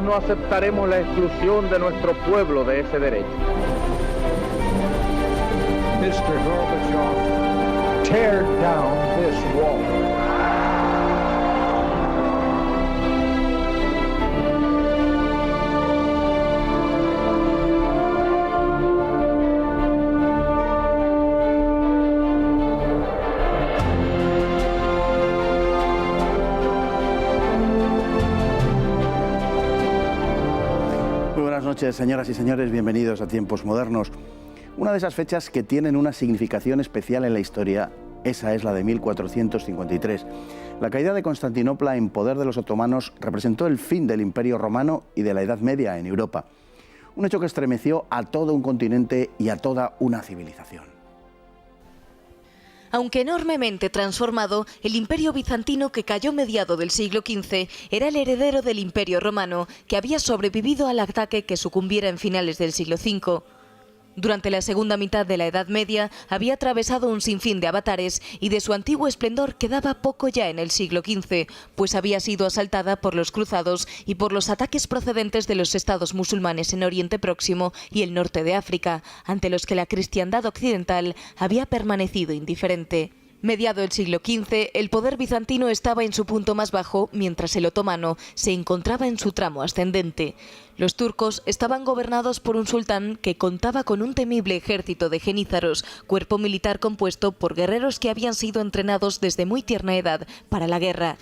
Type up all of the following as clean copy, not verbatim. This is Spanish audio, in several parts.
nosotros no aceptaremos la exclusión de nuestro pueblo de ese derecho. Mr. Gorbachev, tear down this wall. Buenas noches, señoras y señores, bienvenidos a Tiempos Modernos. Una de esas fechas que tienen una significación especial en la historia, esa es la de 1453. La caída de Constantinopla en poder de los otomanos representó el fin del Imperio Romano y de la Edad Media en Europa. Un hecho que estremeció a todo un continente y a toda una civilización. Aunque enormemente transformado, el Imperio Bizantino, que cayó mediado del siglo XV, era el heredero del Imperio Romano, que había sobrevivido al ataque que sucumbiera en finales del siglo V. Durante la segunda mitad de la Edad Media había atravesado un sinfín de avatares y de su antiguo esplendor quedaba poco ya en el siglo XV, pues había sido asaltada por los cruzados y por los ataques procedentes de los estados musulmanes en Oriente Próximo y el norte de África, ante los que la cristiandad occidental había permanecido indiferente. Mediado el siglo XV, el poder bizantino estaba en su punto más bajo, mientras el otomano se encontraba en su tramo ascendente. Los turcos estaban gobernados por un sultán que contaba con un temible ejército de genízaros, cuerpo militar compuesto por guerreros que habían sido entrenados desde muy tierna edad para la guerra.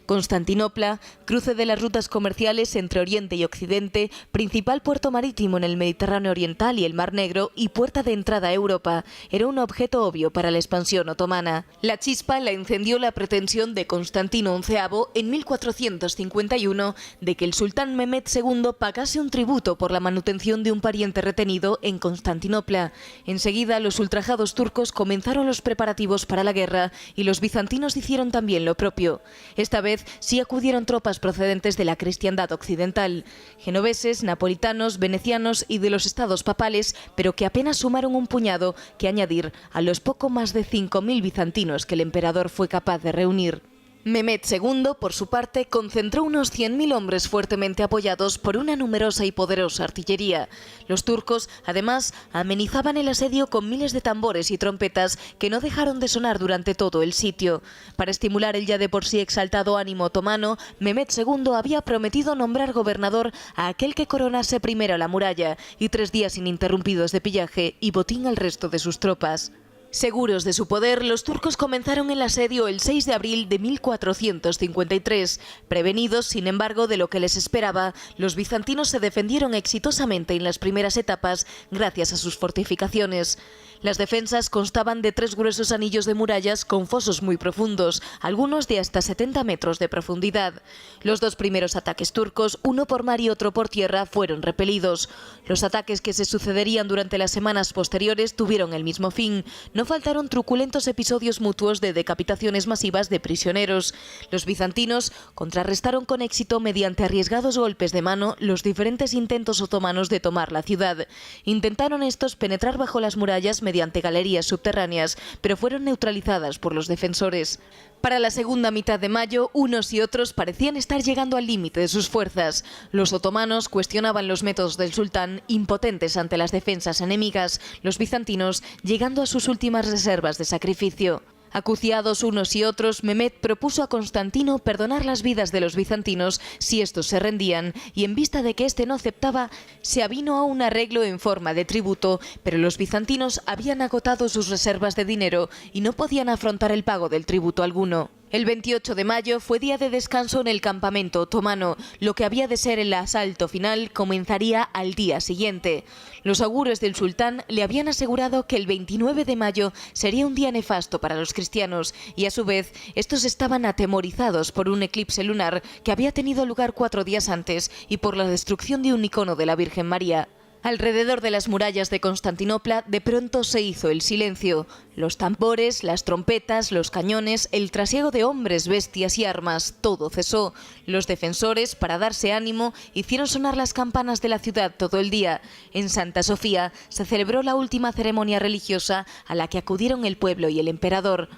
Constantinopla, cruce de las rutas comerciales entre Oriente y Occidente, principal puerto marítimo en el Mediterráneo Oriental y el Mar Negro y puerta de entrada a Europa, era un objeto obvio para la expansión otomana. La chispa la encendió la pretensión de Constantino XI en 1451 de que el sultán Mehmed II pagase un tributo por la manutención de un pariente retenido en Constantinopla. Enseguida, los ultrajados turcos comenzaron los preparativos para la guerra y los bizantinos hicieron también lo propio. Esta vez sí acudieron tropas procedentes de la cristiandad occidental, genoveses, napolitanos, venecianos y de los estados papales, pero que apenas sumaron un puñado que añadir a los poco más de 5.000 bizantinos que el emperador fue capaz de reunir. Mehmed II, por su parte, concentró unos 100.000 hombres fuertemente apoyados por una numerosa y poderosa artillería. Los turcos, además, amenizaban el asedio con miles de tambores y trompetas que no dejaron de sonar durante todo el sitio. Para estimular el ya de por sí exaltado ánimo otomano, Mehmed II había prometido nombrar gobernador a aquel que coronase primero la muralla y 3 días ininterrumpidos de pillaje y botín al resto de sus tropas. Seguros de su poder, los turcos comenzaron el asedio el 6 de abril de 1453. Prevenidos, sin embargo, de lo que les esperaba, los bizantinos se defendieron exitosamente en las primeras etapas gracias a sus fortificaciones. Las defensas constaban de 3 gruesos anillos de murallas con fosos muy profundos, algunos de hasta 70 metros de profundidad. Los 2 primeros ataques turcos, uno por mar y otro por tierra, fueron repelidos. Los ataques que se sucederían durante las semanas posteriores tuvieron el mismo fin. No faltaron truculentos episodios mutuos de decapitaciones masivas de prisioneros. Los bizantinos contrarrestaron con éxito mediante arriesgados golpes de mano los diferentes intentos otomanos de tomar la ciudad. Intentaron estos penetrar bajo las murallas mediante galerías subterráneas, pero fueron neutralizadas por los defensores. Para la segunda mitad de mayo, unos y otros parecían estar llegando al límite de sus fuerzas. Los otomanos cuestionaban los métodos del sultán, impotentes ante las defensas enemigas, los bizantinos llegando a sus últimas reservas de sacrificio. Acuciados unos y otros, Mehmed propuso a Constantino perdonar las vidas de los bizantinos si estos se rendían, y en vista de que éste no aceptaba, se avino a un arreglo en forma de tributo, pero los bizantinos habían agotado sus reservas de dinero y no podían afrontar el pago del tributo alguno. El 28 de mayo fue día de descanso en el campamento otomano. Lo que había de ser el asalto final comenzaría al día siguiente. Los augurios del sultán le habían asegurado que el 29 de mayo sería un día nefasto para los cristianos y a su vez estos estaban atemorizados por un eclipse lunar que había tenido lugar 4 días antes y por la destrucción de un icono de la Virgen María. Alrededor de las murallas de Constantinopla de pronto se hizo el silencio. Los tambores, las trompetas, los cañones, el trasiego de hombres, bestias y armas, todo cesó. Los defensores, para darse ánimo, hicieron sonar las campanas de la ciudad todo el día. En Santa Sofía se celebró la última ceremonia religiosa a la que acudieron el pueblo y el emperador.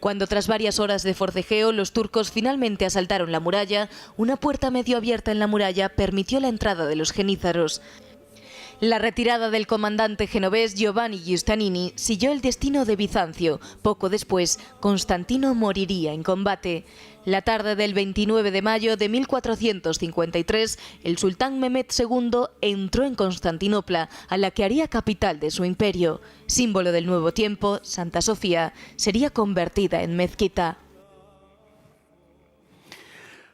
Cuando tras varias horas de forcejeo los turcos finalmente asaltaron la muralla, una puerta medio abierta en la muralla permitió la entrada de los genízaros. La retirada del comandante genovés Giovanni Giustiniani siguió el destino de Bizancio. Poco después, Constantino moriría en combate. La tarde del 29 de mayo de 1453, el sultán Mehmed II entró en Constantinopla, a la que haría capital de su imperio. Símbolo del nuevo tiempo, Santa Sofía sería convertida en mezquita.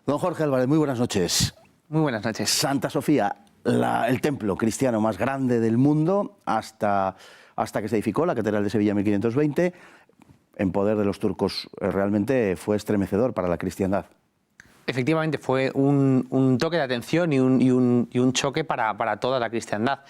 Don Jorge Álvarez, muy buenas noches. Muy buenas noches. Santa Sofía, el templo cristiano más grande del mundo hasta que se edificó la Catedral de Sevilla en 1520, en poder de los turcos, realmente fue estremecedor para la cristiandad. Efectivamente, fue un toque de atención y un choque para toda la cristiandad.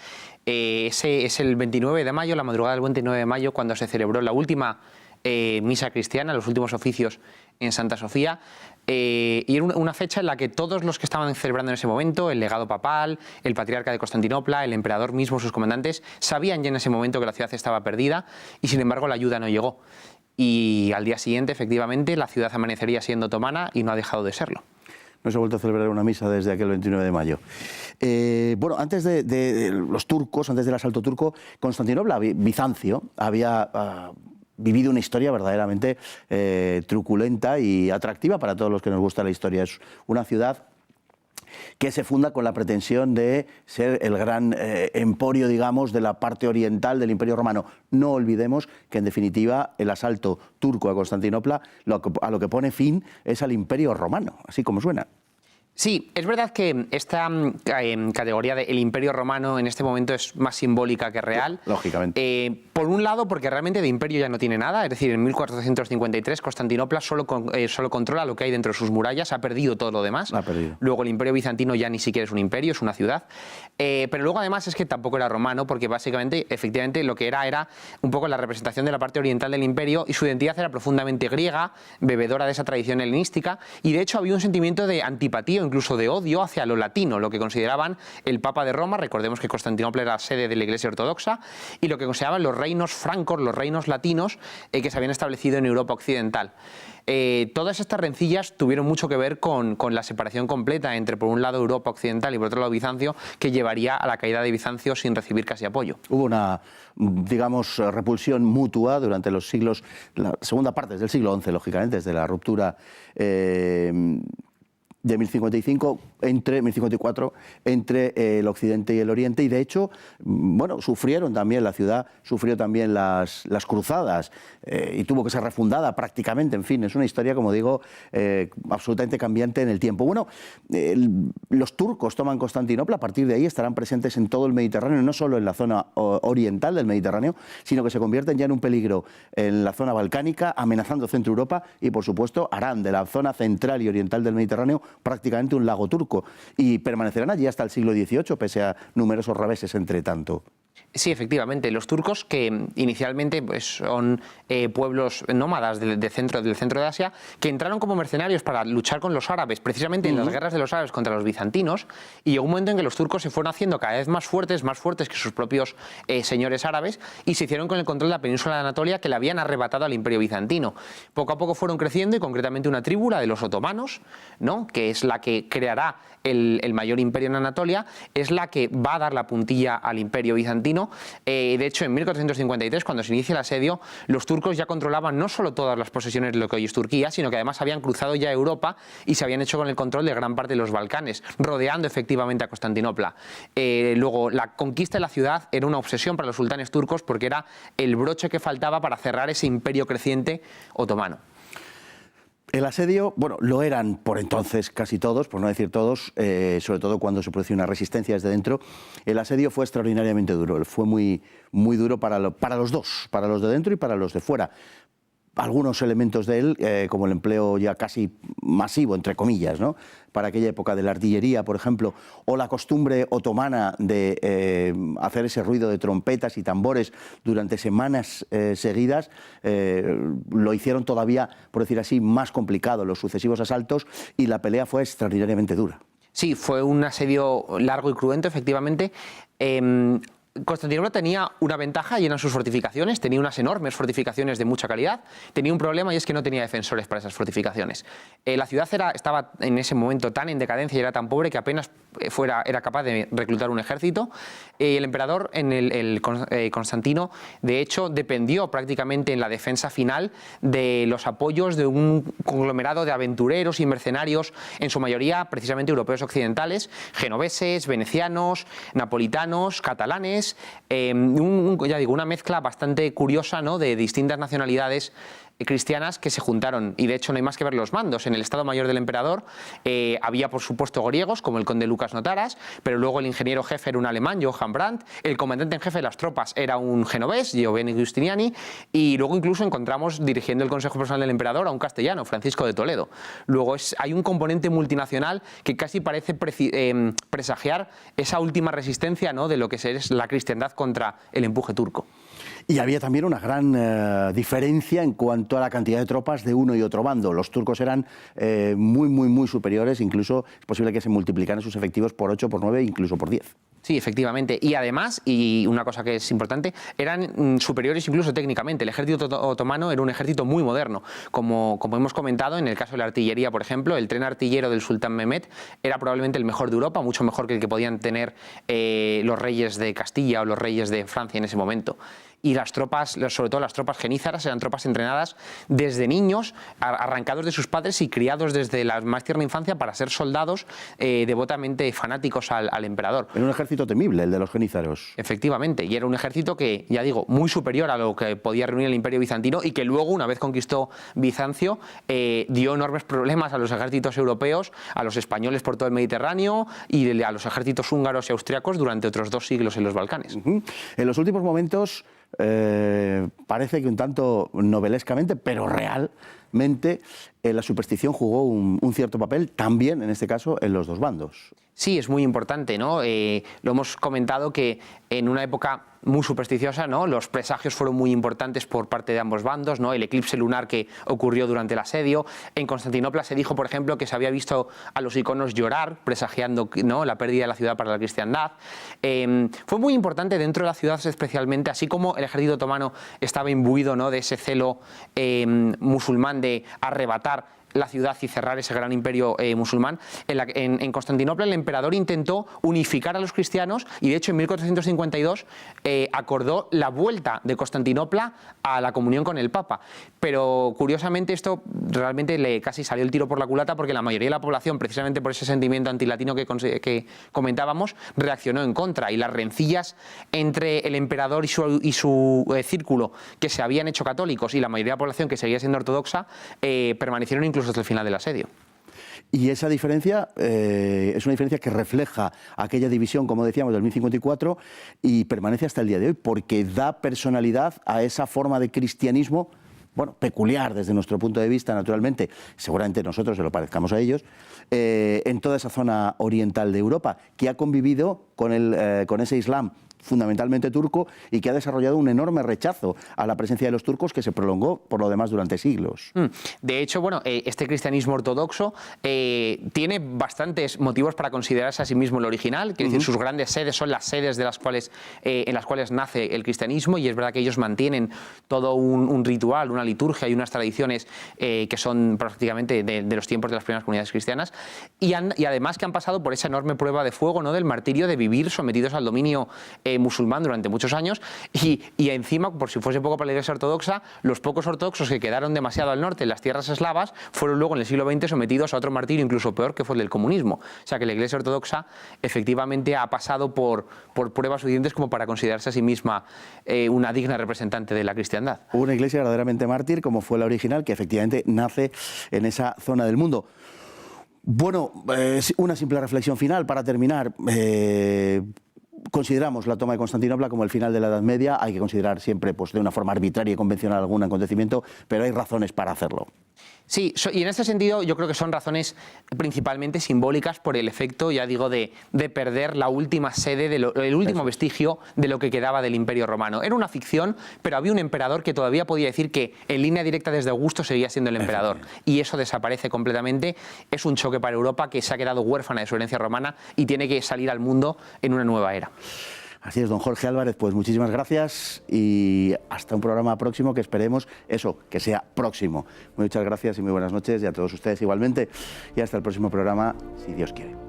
Ese es el 29 de mayo, la madrugada del 29 de mayo, cuando se celebró la última misa cristiana, los últimos oficios en Santa Sofía, y era una fecha en la que todos los que estaban celebrando en ese momento, el legado papal, el patriarca de Constantinopla, el emperador mismo, sus comandantes, sabían ya en ese momento que la ciudad estaba perdida y sin embargo la ayuda no llegó. Y al día siguiente, efectivamente, la ciudad amanecería siendo otomana y no ha dejado de serlo. No se ha vuelto a celebrar una misa desde aquel 29 de mayo. Bueno, antes de los turcos, antes del asalto turco, Constantinopla, Bizancio, había vivido una historia verdaderamente truculenta y atractiva para todos los que nos gusta la historia. Es una ciudad que se funda con la pretensión de ser el gran emporio, digamos, de la parte oriental del Imperio Romano. No olvidemos que, en definitiva, el asalto turco a Constantinopla a lo que pone fin es al Imperio Romano, así como suena. Sí, es verdad que esta categoría del Imperio Romano en este momento es más simbólica que real. Lógicamente. Por un lado, porque realmente de imperio ya no tiene nada, es decir, en 1453 Constantinopla solo controla lo que hay dentro de sus murallas, ha perdido todo lo demás. Ha perdido. Luego el Imperio Bizantino ya ni siquiera es un imperio, es una ciudad. Pero luego además es que tampoco era romano, porque básicamente, efectivamente, lo que era un poco la representación de la parte oriental del imperio y su identidad era profundamente griega, bebedora de esa tradición helenística, y de hecho había un sentimiento de antipatía, incluso de odio hacia lo latino, lo que consideraban el Papa de Roma. Recordemos que Constantinopla era sede de la Iglesia Ortodoxa, y lo que consideraban los reinos francos, los reinos latinos que se habían establecido en Europa occidental. Todas estas rencillas tuvieron mucho que ver con la separación completa entre, por un lado, Europa occidental y por otro lado Bizancio, que llevaría a la caída de Bizancio sin recibir casi apoyo. Hubo una, digamos, repulsión mutua durante los siglos, la segunda parte del siglo XI, lógicamente, desde la ruptura de 1054 entre el occidente y el oriente, y de hecho, bueno, sufrieron también, la ciudad sufrió también las cruzadas y tuvo que ser refundada prácticamente. En fin, es una historia, como digo, absolutamente cambiante en el tiempo. Bueno, los turcos toman Constantinopla, a partir de ahí estarán presentes en todo el Mediterráneo, no solo en la zona oriental del Mediterráneo, sino que se convierten ya en un peligro en la zona balcánica, amenazando Centro Europa, y por supuesto harán de la zona central y oriental del Mediterráneo prácticamente un lago turco, y permanecerán allí hasta el siglo XVIII, pese a numerosos reveses entre tanto. Sí, efectivamente. Los turcos, que inicialmente pues, son pueblos nómadas del centro de Asia, que entraron como mercenarios para luchar con los árabes, precisamente en las guerras de los árabes contra los bizantinos, y llegó un momento en que los turcos se fueron haciendo cada vez más fuertes que sus propios señores árabes, y se hicieron con el control de la península de Anatolia, que le habían arrebatado al Imperio Bizantino. Poco a poco fueron creciendo, y concretamente una tribu, la de los otomanos, ¿no?, que es la que creará el mayor imperio en Anatolia, es la que va a dar la puntilla al Imperio Bizantino. De hecho, en 1453, cuando se inicia el asedio, los turcos ya controlaban no solo todas las posesiones de lo que hoy es Turquía, sino que además habían cruzado ya Europa y se habían hecho con el control de gran parte de los Balcanes, rodeando efectivamente a Constantinopla. Luego, la conquista de la ciudad era una obsesión para los sultanes turcos, porque era el broche que faltaba para cerrar ese imperio creciente otomano. El asedio, bueno, lo eran por entonces casi todos, por no decir todos, sobre todo cuando se producía una resistencia desde dentro. El asedio fue extraordinariamente duro, fue muy duro para los dos, para los de dentro y para los de fuera. Algunos elementos de él, como el empleo ya casi masivo, entre comillas, ¿no?, para aquella época, de la artillería, por ejemplo, o la costumbre otomana de hacer ese ruido de trompetas y tambores durante semanas seguidas, lo hicieron todavía, por decir así, más complicado los sucesivos asaltos, y la pelea fue extraordinariamente dura. Sí, fue un asedio largo y cruento, efectivamente. Constantinopla tenía una ventaja y eran sus fortificaciones, tenía unas enormes fortificaciones de mucha calidad, tenía un problema y es que no tenía defensores para esas fortificaciones. La ciudad estaba en ese momento tan en decadencia y era tan pobre que apenas era capaz de reclutar un ejército. El emperador, Constantino, de hecho, dependió prácticamente en la defensa final de los apoyos de un conglomerado de aventureros y mercenarios, en su mayoría precisamente europeos occidentales, genoveses, venecianos, napolitanos, catalanes, ya digo, una mezcla bastante curiosa, ¿no?, de distintas nacionalidades cristianas que se juntaron, y de hecho no hay más que ver los mandos. En el Estado Mayor del Emperador había por supuesto griegos como el conde Lucas Notaras, pero luego el ingeniero jefe era un alemán, Johann Brandt, el comandante en jefe de las tropas era un genovés, Giovanni Giustiniani, y luego incluso encontramos dirigiendo el Consejo Personal del Emperador a un castellano, Francisco de Toledo. Luego hay un componente multinacional que casi parece presagiar esa última resistencia, ¿no?, de lo que es la cristiandad contra el empuje turco. Y había también una gran diferencia en cuanto a la cantidad de tropas de uno y otro bando. Los turcos eran muy superiores, incluso es posible que se multiplicaran sus efectivos por 8, por 9, incluso por 10. Sí, efectivamente. Y además, y una cosa que es importante, eran superiores incluso técnicamente. El ejército otomano era un ejército muy moderno. Como hemos comentado, en el caso de la artillería, por ejemplo, el tren artillero del sultán Mehmed era probablemente el mejor de Europa, mucho mejor que el que podían tener los reyes de Castilla o los reyes de Francia en ese momento. Y las tropas, sobre todo las tropas genízaras, eran tropas entrenadas desde niños, arrancados de sus padres y criados desde la más tierna infancia para ser soldados devotamente fanáticos al emperador. Era un ejército temible, el de los genízaros. Efectivamente, y era un ejército que, ya digo, muy superior a lo que podía reunir el Imperio Bizantino y que luego, una vez conquistó Bizancio, dio enormes problemas a los ejércitos europeos, a los españoles por todo el Mediterráneo y a los ejércitos húngaros y austriacos durante otros 2 siglos en los Balcanes. En los últimos momentos parece que un tanto novelescamente, pero realmente, la superstición jugó un cierto papel también, en este caso, en los dos bandos. Sí, es muy importante, ¿no? Lo hemos comentado que en una época muy supersticiosa, ¿no?, los presagios fueron muy importantes por parte de ambos bandos, ¿no? El eclipse lunar que ocurrió durante el asedio. En Constantinopla se dijo, por ejemplo, que se había visto a los iconos llorar, presagiando, ¿no?, la pérdida de la ciudad para la cristiandad. Fue muy importante dentro de la ciudad especialmente, así como el ejército otomano estaba imbuido, ¿no?, de ese celo musulmán de arrebatar la ciudad y cerrar ese gran imperio musulmán. En Constantinopla el emperador intentó unificar a los cristianos y de hecho en 1452 acordó la vuelta de Constantinopla a la comunión con el Papa. Pero curiosamente esto realmente casi salió el tiro por la culata porque la mayoría de la población, precisamente por ese sentimiento antilatino que comentábamos, reaccionó en contra, y las rencillas entre el emperador y su círculo, que se habían hecho católicos, y la mayoría de la población que seguía siendo ortodoxa, permanecieron incluso hasta el final del asedio. Y esa diferencia es una diferencia que refleja aquella división, como decíamos, del 1054 y permanece hasta el día de hoy, porque da personalidad a esa forma de cristianismo, bueno, peculiar desde nuestro punto de vista, naturalmente, seguramente nosotros se lo parezcamos a ellos, en toda esa zona oriental de Europa, que ha convivido con ese Islam fundamentalmente turco y que ha desarrollado un enorme rechazo a la presencia de los turcos que se prolongó por lo demás durante siglos. De hecho, bueno, este cristianismo ortodoxo tiene bastantes motivos para considerarse a sí mismo el original, que decir, sus grandes sedes son las sedes de en las cuales nace el cristianismo, y es verdad que ellos mantienen todo un ritual, una liturgia y unas tradiciones que son prácticamente de los tiempos de las primeras comunidades cristianas, y además que han pasado por esa enorme prueba de fuego, ¿no?, del martirio de vivir sometidos al dominio musulmán durante muchos años, y encima, por si fuese poco para la Iglesia ortodoxa, los pocos ortodoxos que quedaron demasiado al norte en las tierras eslavas fueron luego en el siglo XX sometidos a otro martirio incluso peor, que fue el del comunismo. O sea que la Iglesia ortodoxa efectivamente ha pasado por pruebas suficientes como para considerarse a sí misma una digna representante de la cristiandad. Una iglesia verdaderamente mártir, como fue la original, que efectivamente nace en esa zona del mundo. Bueno, una simple reflexión final para terminar. Consideramos la toma de Constantinopla como el final de la Edad Media. Hay que considerar siempre, pues, de una forma arbitraria y convencional algún acontecimiento, pero hay razones para hacerlo. Sí, y en este sentido yo creo que son razones principalmente simbólicas por el efecto, ya digo, de perder la última sede, el último vestigio de lo que quedaba del Imperio Romano. Era una ficción, pero había un emperador que todavía podía decir que en línea directa desde Augusto seguía siendo el emperador, y eso desaparece completamente. Es un choque para Europa, que se ha quedado huérfana de su herencia romana y tiene que salir al mundo en una nueva era. Así es, don Jorge Álvarez, pues muchísimas gracias y hasta un programa próximo que esperemos eso, que sea próximo. Muchas gracias y muy buenas noches y a todos ustedes igualmente y hasta el próximo programa, si Dios quiere.